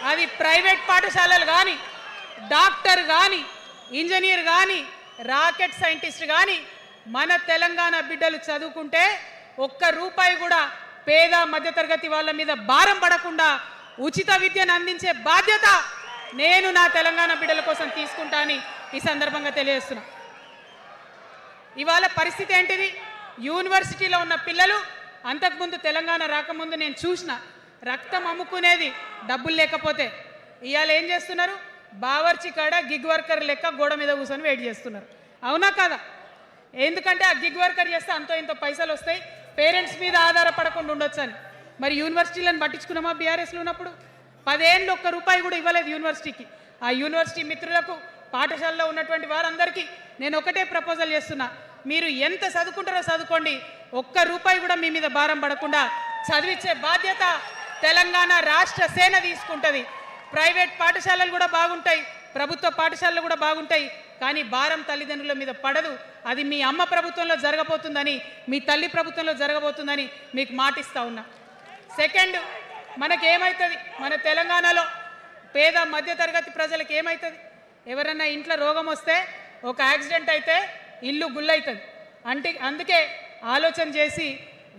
అది ప్రైవేట్ పాఠశాలలు కానీ, డాక్టర్ కానీ, ఇంజనీర్ కానీ, రాకెట్ సైంటిస్ట్ కానీ మన తెలంగాణ బిడ్డలు చదువుకుంటే ఒక్క రూపాయి కూడా పేద మధ్యతరగతి వాళ్ళ మీద భారం పడకుండా ఉచిత విద్యను అందించే బాధ్యత నేను నా తెలంగాణ బిడ్డల కోసం తీసుకుంటా అని ఈ సందర్భంగా తెలియజేస్తున్నా. ఇవాళ పరిస్థితి ఏంటిది? యూనివర్సిటీలో ఉన్న పిల్లలు అంతకుముందు తెలంగాణ రాకముందు నేను చూసిన రక్తం అమ్ముకునేది డబ్బులు లేకపోతే. ఇవాళ ఏం చేస్తున్నారు? బావర్చి కాడ గిగ్ వర్కర్ లెక్క గోడ మీద కూర్చొని వెయిట్ చేస్తున్నారు. అవునా కదా? ఎందుకంటే ఆ గిగ్ వర్కర్ చేస్తే అంతో ఇంతో పైసలు వస్తాయి, పేరెంట్స్ మీద ఆధారపడకుండా ఉండొచ్చు అని. మరి యూనివర్సిటీలను పట్టించుకున్నామా? బీఆర్ఎస్లో ఉన్నప్పుడు 10 ఏళ్ళు ఒక్క రూపాయి కూడా ఇవ్వలేదు యూనివర్సిటీకి. ఆ యూనివర్సిటీ మిత్రులకు, పాఠశాలలో ఉన్నటువంటి వారందరికీ నేను ఒకటే ప్రపోజల్ చేస్తున్నా, మీరు ఎంత చదువుకుంటారో చదువుకోండి, ఒక్క రూపాయి కూడా మీ మీద భారం పడకుండా చదివించే బాధ్యత తెలంగాణ రాష్ట్ర సేన తీసుకుంటుంది. ప్రైవేట్ పాఠశాలలు కూడా బాగుంటాయి, ప్రభుత్వ పాఠశాలలు కూడా బాగుంటాయి, కానీ భారం తల్లిదండ్రుల మీద పడదు. అది మీ అమ్మ ప్రభుత్వంలో జరగబోతుందని, మీ తల్లి ప్రభుత్వంలో జరగబోతుందని మీకు మాటిస్తా ఉన్నా. సెకండ్, మనకేమవుతుంది? మన తెలంగాణలో పేద మధ్యతరగతి ప్రజలకు ఏమవుతుంది? ఎవరన్నా ఇంట్లో రోగం వస్తే, ఒక యాక్సిడెంట్ అయితే ఇల్లు గుల్లవుతుంది. అందుకే ఆలోచన చేసి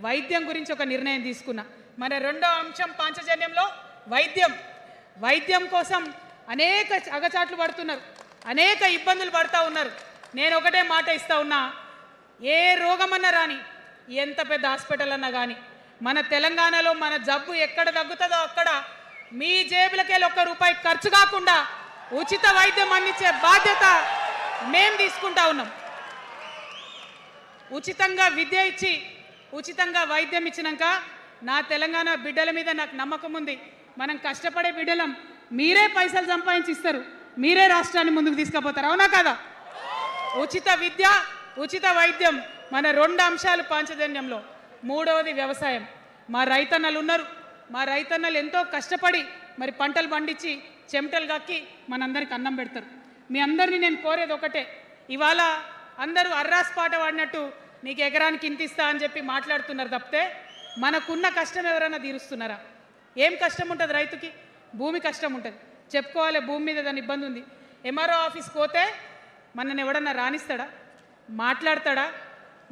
వైద్యం గురించి ఒక నిర్ణయం తీసుకున్నా. మన రెండో అంశం పాంచజన్యంలో వైద్యం కోసం అనేక అగచాట్లు పడుతున్నారు, అనేక ఇబ్బందులు పడుతూ ఉన్నారు. నేను ఒకటే మాట ఇస్తా ఉన్నా, ఏ రోగమన్నా రాని, ఎంత పెద్ద హాస్పిటల్ అన్నా కానీ, మన తెలంగాణలో మన జబ్బు ఎక్కడ తగ్గుతుందో అక్కడ మీ జేబులకెళ్ళి ఒక్క రూపాయి ఖర్చు కాకుండా ఉచిత వైద్యం అందించే బాధ్యత మేం తీసుకుంటా ఉన్నాం. ఉచితంగా విద్య ఇచ్చి ఉచితంగా వైద్యం ఇచ్చినాక నా తెలంగాణ బిడ్డల మీద నాకు నమ్మకం ఉంది. మనం కష్టపడే బిడ్డలం, మీరే పైసలు సంపాదించి ఇస్తారు, మీరే రాష్ట్రాన్ని ముందుకు తీసుకుపోతారు. అవునా కదా? ఉచిత విద్య, ఉచిత వైద్యం మన 2 అంశాలు పాంచజన్యంలో. మూడవది వ్యవసాయం. మా రైతన్నలు ఉన్నారు, మా రైతన్నలు ఎంతో కష్టపడి మరి పంటలు పండించి చెమటలు కక్కి మనందరికి అన్నం పెడతారు. మీ అందరినీ నేను కోరేది ఒకటే, ఇవాళ అందరూ అర్రాస్ పాట వాడినట్టు నీకు ఎకరానికి ఇంత ఇస్తా అని చెప్పి మాట్లాడుతున్నారు తప్పితే మనకున్న కష్టం ఎవరైనా తీరుస్తున్నారా? ఏం కష్టం ఉంటుంది రైతుకి? భూమి కష్టం ఉంటుంది, చెప్పుకోవాలి. భూమి మీద దాని ఇబ్బంది ఉంది. ఎంఆర్ఓ ఆఫీస్కి పోతే మనని ఎవడన్నా రాణిస్తాడా? మాట్లాడతాడా?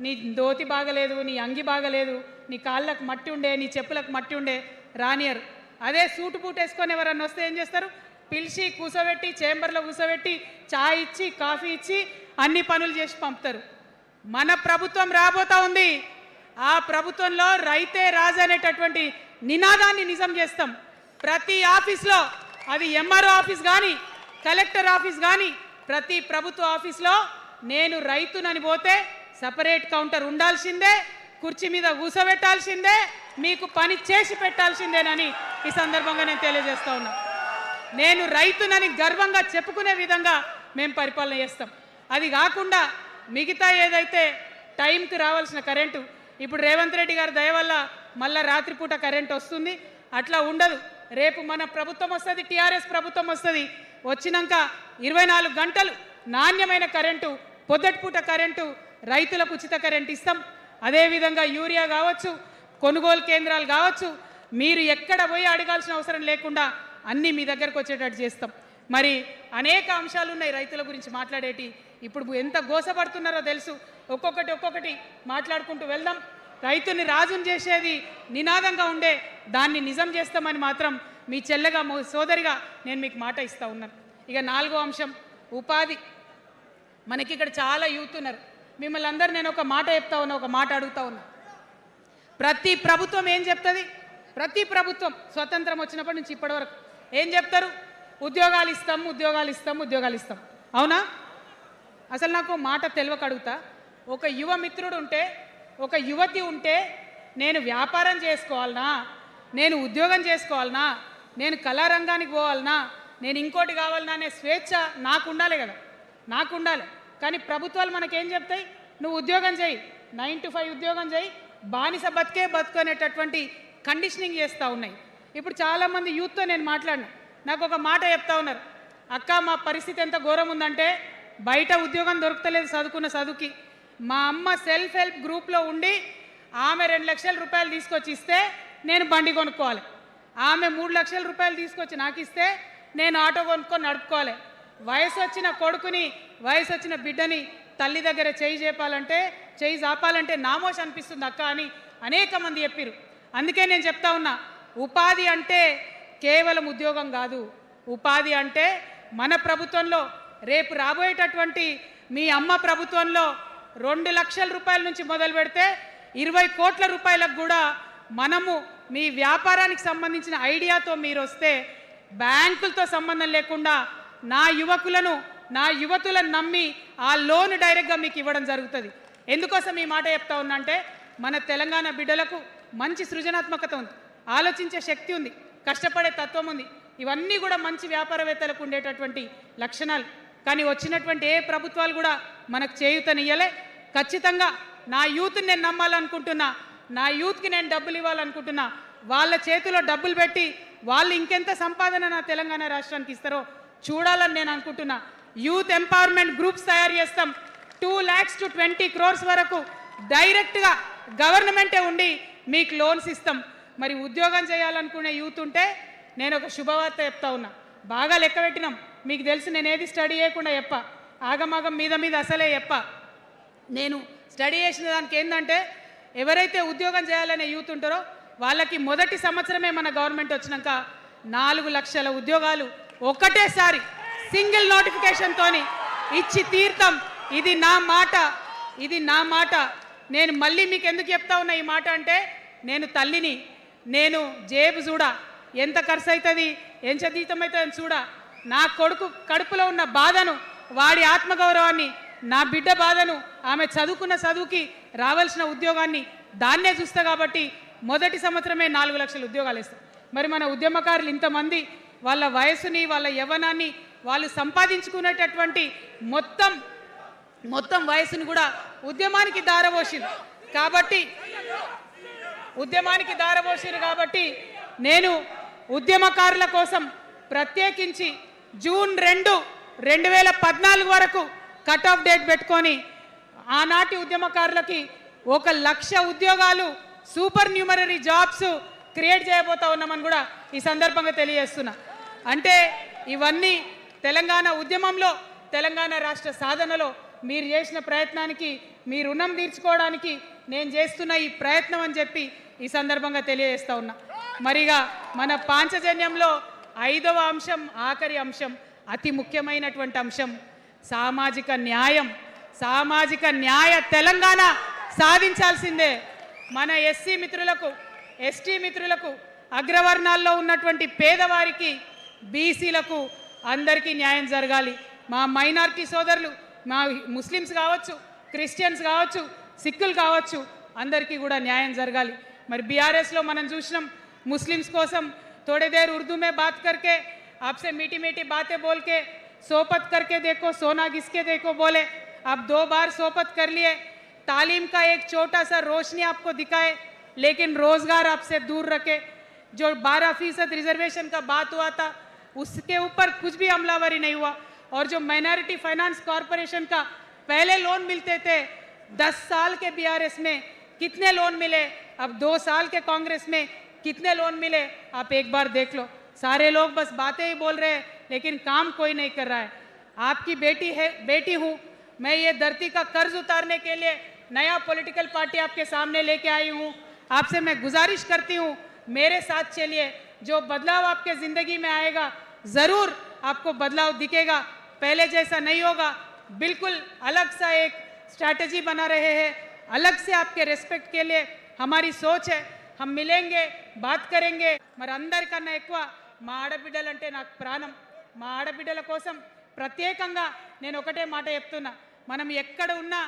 నీ దోతి బాగలేదు, నీ అంగి బాగలేదు, నీ కాళ్ళకు మట్టి ఉండే, నీ చెప్పులకు మట్టి ఉండే, రానియరు. అదే సూటు బూట్ వేసుకొని ఎవరన్నా వస్తే ఏం చేస్తారు? పిలిచి కూర్చోబెట్టి, చేంబర్లో కూర్చోబెట్టి, చాయ్ ఇచ్చి, కాఫీ ఇచ్చి అన్ని పనులు చేసి పంపుతారు. మన ప్రభుత్వం రాబోతా ఉంది. ఆ ప్రభుత్వంలో రైతే రాజు అనేటటువంటి నినాదాన్ని నిజం చేస్తాం. ప్రతి ఆఫీస్లో, అది ఎంఆర్ఓ ఆఫీస్ కానీ, కలెక్టర్ ఆఫీస్ కానీ, ప్రతి ప్రభుత్వ ఆఫీస్లో నేను రైతునని పోతే సపరేట్ కౌంటర్ ఉండాల్సిందే, కుర్చీ మీద కూసబెట్టాల్సిందే, మీకు పని చేసి పెట్టాల్సిందేనని ఈ సందర్భంగా నేను తెలియజేస్తా ఉన్నా. నేను రైతునని గర్వంగా చెప్పుకునే విధంగా మేము పరిపాలన చేస్తాం. అది కాకుండా మిగతా ఏదైతే టైంకి రావాల్సిన కరెంటు, ఇప్పుడు రేవంత్ రెడ్డి గారి దయ వల్ల మళ్ళీ రాత్రిపూట కరెంట్ వస్తుంది. అట్లా ఉండదు. రేపు మన ప్రభుత్వం వస్తుంది, టీఆర్ఎస్ ప్రభుత్వం వస్తుంది. వచ్చినాక 24 గంటలు నాణ్యమైన కరెంటు, పొద్దుటిపూట కరెంటు, రైతులకు ఉచిత కరెంట్ ఇస్తాం. అదేవిధంగా యూరియా కావచ్చు, కొనుగోలు కేంద్రాలు కావచ్చు, మీరు ఎక్కడ పోయి అడగాల్సిన అవసరం లేకుండా అన్నీ మీ దగ్గరకు వచ్చేటట్టు చేస్తాం. మరి అనేక అంశాలు ఉన్నాయి రైతుల గురించి మాట్లాడేటి. ఇప్పుడు ఎంత గోసపడుతున్నారో తెలుసు. ఒక్కొక్కటి మాట్లాడుకుంటూ వెళ్దాం. రైతుని రాజుని చేసేది నినాదంగా ఉండే దాన్ని నిజం చేస్తామని మాత్రం మీ చెల్లెగా, సోదరిగా నేను మీకు మాట ఇస్తూ ఉన్నాను. ఇక 4వ అంశం ఉపాధి. మనకి ఇక్కడ చాలా యూత్ ఉన్నారు. మిమ్మల్ని అందరూ నేను ఒక మాట చెప్తా ఉన్నా, ఒక మాట అడుగుతా ఉన్నా. ప్రతి ప్రభుత్వం ఏం చెప్తుంది? ప్రతి ప్రభుత్వం స్వతంత్రం వచ్చినప్పటి నుంచి ఇప్పటి వరకు ఏం చెప్తారు? ఉద్యోగాలు ఇస్తాం, ఉద్యోగాలు ఇస్తాం, ఉద్యోగాలు ఇస్తాం. అవునా? అసలు నాకు మాట తెలియక అడుగుతా. ఒక యువ మిత్రుడు ఉంటే, ఒక యువతి ఉంటే, నేను వ్యాపారం చేసుకోవాలనా, నేను ఉద్యోగం చేసుకోవాలనా, నేను కళారంగానికి పోవాలనా, నేను ఇంకోటి కావాలనా అనే స్వేచ్ఛ నాకు ఉండాలి కదా, నాకు ఉండాలి. కానీ ప్రభుత్వాలు మనకేం చెప్తాయి? నువ్వు ఉద్యోగం చేయి, 9 to 5 ఉద్యోగం చేయి, బానిస బతుకు అనేటటువంటి కండిషనింగ్ చేస్తూ ఉన్నాయి. ఇప్పుడు చాలామంది యూత్తో నేను మాట్లాడినా, నాకు ఒక మాట చెప్తా ఉన్నారు, అక్క మా పరిస్థితి ఎంత ఘోరం ఉందంటే బయట ఉద్యోగం దొరుకుతలేదు చదువుకున్న చదువుకి. మా అమ్మ సెల్ఫ్ హెల్ప్ గ్రూప్లో ఉండి ఆమె 2 లక్షల రూపాయలు తీసుకొచ్చి ఇస్తే నేను బండి కొనుక్కోవాలి. ఆమె 3 లక్షల రూపాయలు తీసుకొచ్చి నాకు ఇస్తే నేను ఆటో కొనుక్కొని నడుపుకోవాలి. వయసు వచ్చిన కొడుకుని, వయసు వచ్చిన బిడ్డని తల్లి దగ్గర చేయి జాపాలంటే నామోష్ అనిపిస్తుంది అక్క అని అనేక మంది చెప్పారు. అందుకే నేను చెప్తా ఉన్నా, ఉపాధి అంటే కేవలం ఉద్యోగం కాదు. ఉపాధి అంటే మన ప్రభుత్వంలో రేపు రాబోయేటటువంటి మీ అమ్మ ప్రభుత్వంలో 2 లక్షల రూపాయల నుంచి మొదలు పెడితే 20 కోట్ల రూపాయలకు కూడా మనము మీ వ్యాపారానికి సంబంధించిన ఐడియాతో మీరు వస్తే బ్యాంకులతో సంబంధం లేకుండా నా యువతులను నమ్మి ఆ లోన్ డైరెక్ట్గా మీకు ఇవ్వడం జరుగుతుంది. ఎందుకోసం ఈ మాట చెప్తా ఉన్నా అంటే మన తెలంగాణ బిడ్డలకు మంచి సృజనాత్మకత ఉంది, ఆలోచించే శక్తి ఉంది, కష్టపడే తత్వం ఉంది. ఇవన్నీ కూడా మంచి వ్యాపారవేత్తలకు ఉండేటటువంటి లక్షణాలు. కానీ వచ్చినటువంటి ఏ ప్రభుత్వాలు కూడా మనకు చేయూతనియ్యలే. ఖచ్చితంగా నా యూత్ని నేను నమ్మాలనుకుంటున్నా, నా యూత్కి నేను డబ్బులు ఇవ్వాలనుకుంటున్నా. వాళ్ళ చేతిలో డబ్బులు పెట్టి వాళ్ళు ఇంకెంత సంపాదన నా తెలంగాణ రాష్ట్రానికి ఇస్తారో చూడాలని నేను అనుకుంటున్నా. యూత్ ఎంపవర్మెంట్ గ్రూప్స్ తయారు చేస్తాం. 2 lakhs to 20 crores వరకు డైరెక్ట్గా గవర్నమెంటే ఉండి మీకు లోన్స్ ఇస్తాం. మరి ఉద్యోగం చేయాలనుకునే యూత్ ఉంటే నేను ఒక శుభవార్త చెప్తా ఉన్నా. బాగా లెక్క పెట్టినాం, మీకు తెలుసు నేను ఏది స్టడీ చేయకుండా చెప్ప, ఆగమాగం మీద అసలే చెప్ప. నేను స్టడీ చేసిన దానికి ఏంటంటే ఎవరైతే ఉద్యోగం చేయాలనే యూత్ ఉంటారో వాళ్ళకి మొదటి సంవత్సరమే మన గవర్నమెంట్ వచ్చినాక 4 లక్షల ఉద్యోగాలు ఒకటేసారి సింగిల్ నోటిఫికేషన్తోని ఇచ్చి తీర్థం. ఇది నా మాట. నేను మళ్ళీ మీకు ఎందుకు చెప్తా ఉన్నా ఈ మాట అంటే, నేను తల్లిని, నేను జేబు చూడా, ఎంత ఖర్చు అవుతుంది, ఎంత జీతం అవుతుంది చూడా. నా కొడుకు కడుపులో ఉన్న బాధను, వాడి ఆత్మగౌరవాన్ని, నా బిడ్డ బాధను, ఆమె చదువుకున్న చదువుకి రావాల్సిన ఉద్యోగాన్ని దాన్నే చూస్తా. కాబట్టి మొదటి సంవత్సరమే 4 లక్షల ఉద్యోగాలు ఇస్తాం. మరి మన ఉద్యమకారులు ఇంతమంది వాళ్ళ వయసుని, వాళ్ళ యవ్వనాన్ని, వాళ్ళు సంపాదించుకునేటటువంటి మొత్తం వయసుని కూడా ఉద్యమానికి దారపోసిరు. కాబట్టి నేను ఉద్యమకారుల కోసం ప్రత్యేకించి జూన్ 2, 2014 వరకు కట్ ఆఫ్ డేట్ పెట్టుకొని ఆనాటి ఉద్యమకారులకి 1 లక్ష ఉద్యోగాలు, సూపర్ న్యూమరరీ జాబ్స్ క్రియేట్ చేయబోతా ఉన్నామని కూడా ఈ సందర్భంగా తెలియజేస్తున్నా. అంటే ఇవన్నీ తెలంగాణ ఉద్యమంలో, తెలంగాణ రాష్ట్ర సాధనలో మీరు చేసిన ప్రయత్నానికి, మీ రుణం తీర్చుకోవడానికి నేను చేస్తున్న ఈ ప్రయత్నం అని చెప్పి ఈ సందర్భంగా తెలియజేస్తా ఉన్నా. మరిగా మన పాంచజన్యంలో 5వ అంశం, ఆఖరి అంశం, అతి ముఖ్యమైనటువంటి అంశం సామాజిక న్యాయ తెలంగాణ సాధించాల్సిందే. మన ఎస్సీ మిత్రులకు, ఎస్టీ మిత్రులకు, అగ్రవర్ణాల్లో ఉన్నటువంటి పేదవారికి, బీసీలకు అందరికీ న్యాయం జరగాలి. మా మైనారిటీ సోదరులు, మా ముస్లిమ్స్ కావచ్చు, క్రిస్టియన్స్ కావచ్చు, సిక్కులు కావచ్చు, అందరికీ కూడా న్యాయం జరగాలి. మరి బీఆర్ఎస్లో మనం చూసినాం, मुस्लिम्स कोसम थोड़ी देर उर्दू में बात करके आपसे मीठी मीठी बातें बोल के सोपत करके देखो, सोना घिसके देखो बोले, आप 2 बार सोपत कर लिए, तालीम का एक छोटा सा रोशनी आपको दिखाए लेकिन रोजगार आपसे दूर रखे। जो 12% रिजर्वेशन का बात हुआ था उसके ऊपर कुछ भी अमलावरी नहीं हुआ। और जो माइनॉरिटी फाइनेंस कॉरपोरेशन का पहले लोन मिलते थे 10 साल के बीआरएस में कितने लोन मिले, अब 2 साल के कांग्रेस में कितने लोन मिले, आप एक बार देख लो। सारे लोग बस बातें ही बोल रहे हैं लेकिन काम कोई नहीं कर रहा है। आपकी बेटी हूँ मैं, ये धरती का कर्ज उतारने के लिए नया पॉलिटिकल पार्टी आपके सामने लेके आई हूँ। आपसे मैं गुजारिश करती हूँ मेरे साथ चलिए, जो बदलाव आपके ज़िंदगी में आएगा ज़रूर आपको बदलाव दिखेगा, पहले जैसा नहीं होगा। बिल्कुल अलग सा एक स्ट्रैटेजी बना रहे हैं, अलग से आपके रेस्पेक्ट के लिए हमारी सोच है। हम मिलेंगे, बात करेंगे। మరి అందరికన్నా ఎక్కువ మా ఆడబిడ్డలంటే నాకు ప్రాణం। మా ఆడబిడ్డల కోసం ప్రత్యేకంగా నేను ఒకటే మాట చెప్తున్నా, మనం ఎక్కడ ఉన్నా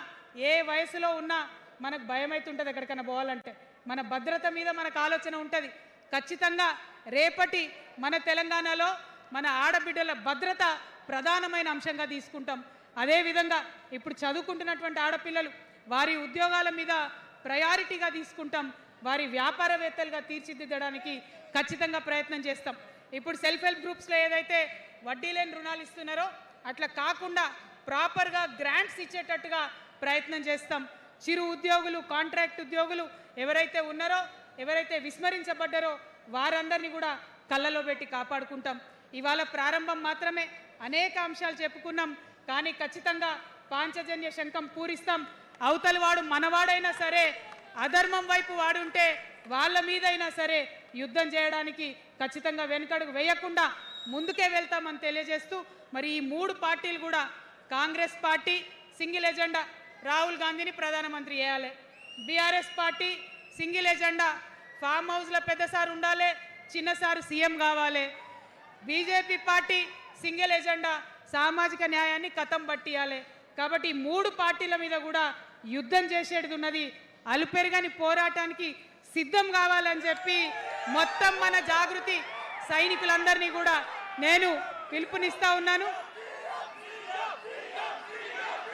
ఏ వయసులో ఉన్నా మనకు భయం అవుతుంటుంది ఎక్కడికైనా పోవాలంటే, మన భద్రత మీద మనకు ఆలోచన ఉంటుంది। ఖచ్చితంగా రేపటి మన తెలంగాణలో మన ఆడబిడ్డల భద్రత ప్రధానమైన అంశంగా తీసుకుంటాం। అదేవిధంగా ఇప్పుడు చదువుకుంటున్నటువంటి ఆడపిల్లలు వారి ఉద్యోగాల మీద ప్రయారిటీగా తీసుకుంటాం, వారి వ్యాపారవేత్తలుగా తీర్చిదిద్దడానికి ఖచ్చితంగా ప్రయత్నం చేస్తాం। ఇప్పుడు సెల్ఫ్ హెల్ప్ గ్రూప్స్లో ఏదైతే వడ్డీ లేని రుణాలు ఇస్తున్నారో అట్లా కాకుండా ప్రాపర్గా గ్రాంట్స్ ఇచ్చేటట్టుగా ప్రయత్నం చేస్తాం। చిరు ఉద్యోగులు, కాంట్రాక్ట్ ఉద్యోగులు ఎవరైతే ఉన్నారో, ఎవరైతే విస్మరించబడ్డారో వారందరినీ కూడా కళ్ళలో పెట్టి కాపాడుకుంటాం. ఇవాళ ప్రారంభం మాత్రమే, అనేక అంశాలు చెప్పుకున్నాం. కానీ ఖచ్చితంగా పాంచజన్య శంఖం పూరిస్తాం. అవతలి వాడు మనవాడైనా సరే, అధర్మం వైపు వాడుంటే వాళ్ళ మీదైనా సరే యుద్ధం చేయడానికి ఖచ్చితంగా వెనుకడుగు వేయకుండా ముందుకే వెళ్తామని తెలియజేస్తూ, మరి ఈ 3 పార్టీలు కూడా, Congress party single agenda Rahul గాంధీని ప్రధానమంత్రి చేయాలి, BRS party single agenda farm హౌస్లో పెద్దసారి ఉండాలి, చిన్నసారి సీఎం కావాలి, బీజేపీ పార్టీ సింగిల్ ఎజెండా సామాజిక న్యాయాన్ని కథం పట్టియాలి. కాబట్టి 3 పార్టీల మీద కూడా యుద్ధం చేసేది ఉన్నది. అలుపెరగని పోరాటానికి సిద్ధం కావాలని చెప్పి మొత్తం మన జాగృతి సైనికులందరినీ కూడా నేను పిలుపునిస్తా ఉన్నాను.